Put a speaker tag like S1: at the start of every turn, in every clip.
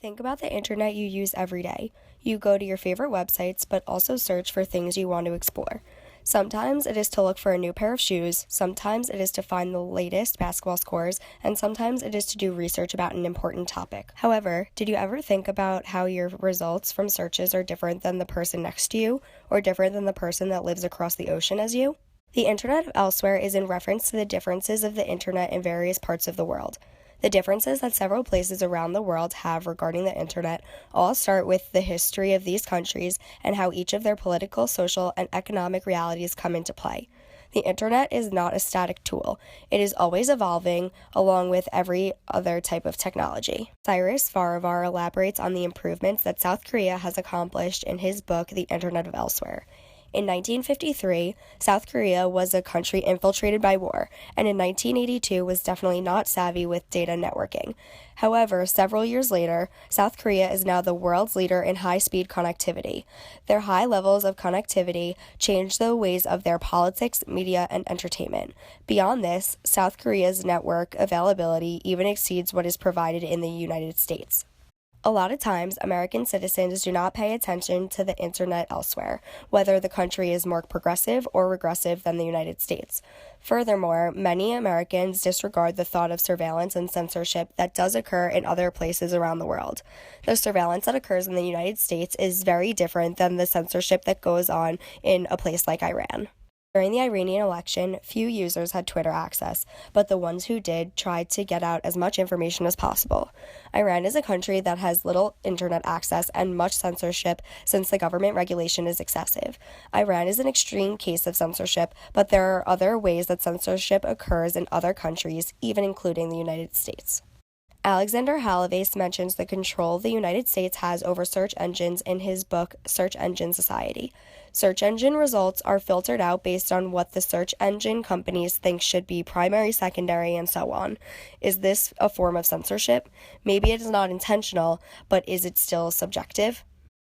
S1: Think about the internet you use every day. You go to your favorite websites, but also search for things you want to explore. Sometimes it is to look for a new pair of shoes, sometimes it is to find the latest basketball scores, and sometimes it is to do research about an important topic. However, did you ever think about how your results from searches are different than the person next to you, or different than the person that lives across the ocean as you? The Internet of Elsewhere is in reference to the differences of the internet in various parts of the world. The differences that several places around the world have regarding the internet all start with the history of these countries and how each of their political, social, and economic realities come into play. The internet is not a static tool. It is always evolving, along with every other type of technology. Cyrus Farivar elaborates on the improvements that South Korea has accomplished in his book, The Internet of Elsewhere. In 1953, South Korea was a country infiltrated by war, and in 1982 was definitely not savvy with data networking. However, several years later, South Korea is now the world's leader in high-speed connectivity. Their high levels of connectivity changed the ways of their politics, media, and entertainment. Beyond this, South Korea's network availability even exceeds what is provided in the United States. A lot of times, American citizens do not pay attention to the internet elsewhere, whether the country is more progressive or regressive than the United States. Furthermore, many Americans disregard the thought of surveillance and censorship that does occur in other places around the world. The surveillance that occurs in the United States is very different than the censorship that goes on in a place like Iran. During the Iranian election, few users had Twitter access, but the ones who did tried to get out as much information as possible. Iran is a country that has little internet access and much censorship since the government regulation is excessive. Iran is an extreme case of censorship, but there are other ways that censorship occurs in other countries, even including the United States. Alexander Halavase mentions the control the United States has over search engines in his book, Search Engine Society. Search engine results are filtered out based on what the search engine companies think should be primary, secondary, and so on. Is this a form of censorship? Maybe it is not intentional, but is it still subjective?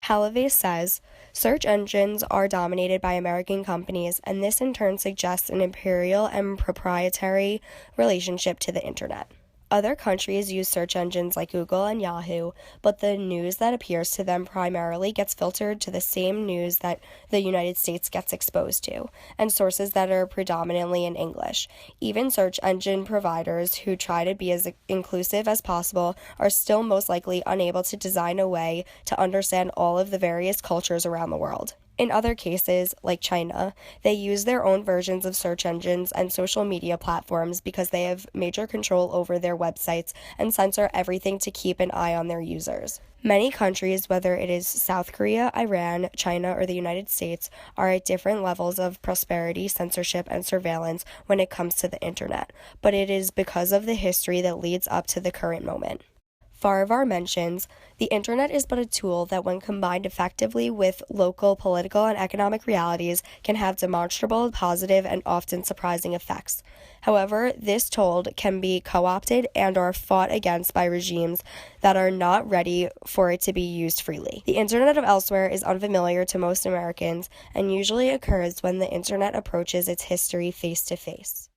S1: Halavase says, search engines are dominated by American companies, and this in turn suggests an imperial and proprietary relationship to the internet. Other countries use search engines like Google and Yahoo, but the news that appears to them primarily gets filtered to the same news that the United States gets exposed to, and sources that are predominantly in English. Even search engine providers who try to be as inclusive as possible are still most likely unable to design a way to understand all of the various cultures around the world. In other cases, like China, they use their own versions of search engines and social media platforms because they have major control over their websites and censor everything to keep an eye on their users. Many countries, whether it is South Korea, Iran, China, or the United States, are at different levels of prosperity, censorship, and surveillance when it comes to the internet, but it is because of the history that leads up to the current moment. Farivar mentions, the internet is but a tool that when combined effectively with local political and economic realities can have demonstrable, positive, and often surprising effects. However, this tool can be co-opted and or fought against by regimes that are not ready for it to be used freely. The Internet of Elsewhere is unfamiliar to most Americans and usually occurs when the internet approaches its history face to face.